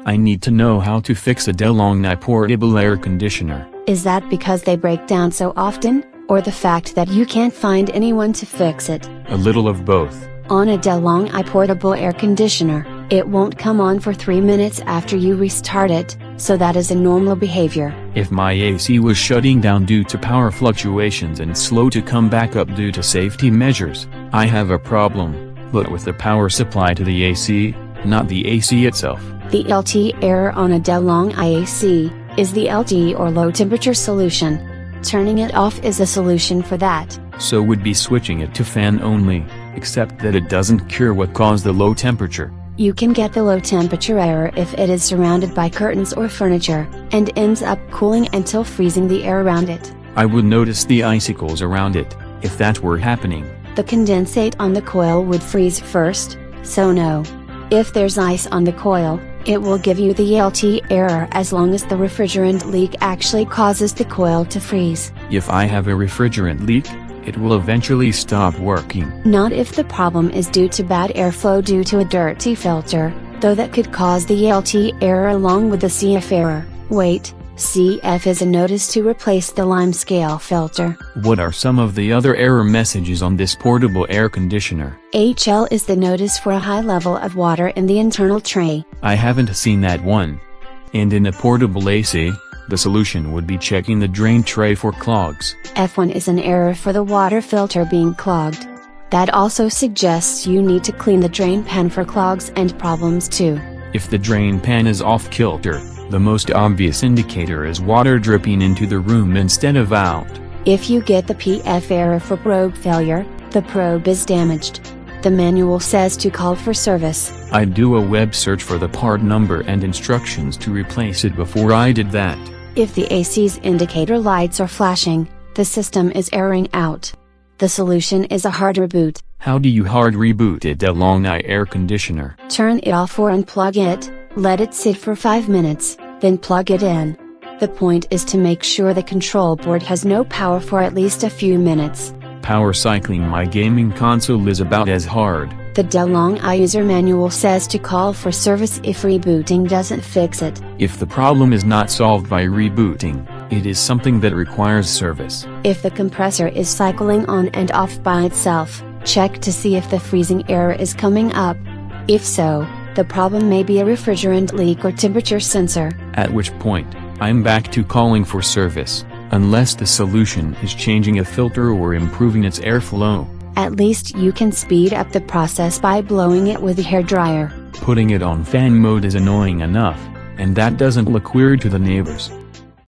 I need to know how to fix a Delonghi portable air conditioner. Is that because they break down so often, or the fact that you can't find anyone to fix it? A little of both. On a Delonghi portable air conditioner, it won't come on for 3 minutes after you restart it, so that is a normal behavior. If my AC was shutting down due to power fluctuations and slow to come back up due to safety measures, I have a problem, but with the power supply to the AC, not the AC itself. The LT error on a Delonghi AC is the LT or low temperature solution. Turning it off is a solution for that. So would be switching it to fan only, except that it doesn't cure what caused the low temperature. You can get the low temperature error if it is surrounded by curtains or furniture, and ends up cooling until freezing the air around it. I would notice the icicles around it, if that were happening. The condensate on the coil would freeze first, so no. If there's ice on the coil, it will give you the LT error as long as the refrigerant leak actually causes the coil to freeze. If I have a refrigerant leak, it will eventually stop working. Not if the problem is due to bad airflow due to a dirty filter, though that could cause the LT error along with the CF error. Wait, CF is a notice to replace the lime scale filter. What are some of the other error messages on this portable air conditioner? HL is the notice for a high level of water in the internal tray. I haven't seen that one. And in a portable AC, the solution would be checking the drain tray for clogs. F1 is an error for the water filter being clogged. That also suggests you need to clean the drain pan for clogs and problems too. If the drain pan is off kilter, the most obvious indicator is water dripping into the room instead of out. If you get the PF error for probe failure, the probe is damaged. The manual says to call for service. I'd do a web search for the part number and instructions to replace it before I did that. If the AC's indicator lights are flashing, the system is erroring out. The solution is a hard reboot. How do you hard reboot a Delonghi air conditioner? Turn it off or unplug it, let it sit for 5 minutes, then plug it in. The point is to make sure the control board has no power for at least a few minutes. Power cycling my gaming console is about as hard. The Delonghi user manual says to call for service if rebooting doesn't fix it. If the problem is not solved by rebooting, it is something that requires service. If the compressor is cycling on and off by itself, check to see if the freezing error is coming up. If so, the problem may be a refrigerant leak or temperature sensor. At which point, I'm back to calling for service, unless the solution is changing a filter or improving its airflow. At least you can speed up the process by blowing it with a hairdryer. Putting it on fan mode is annoying enough, and that doesn't look weird to the neighbors.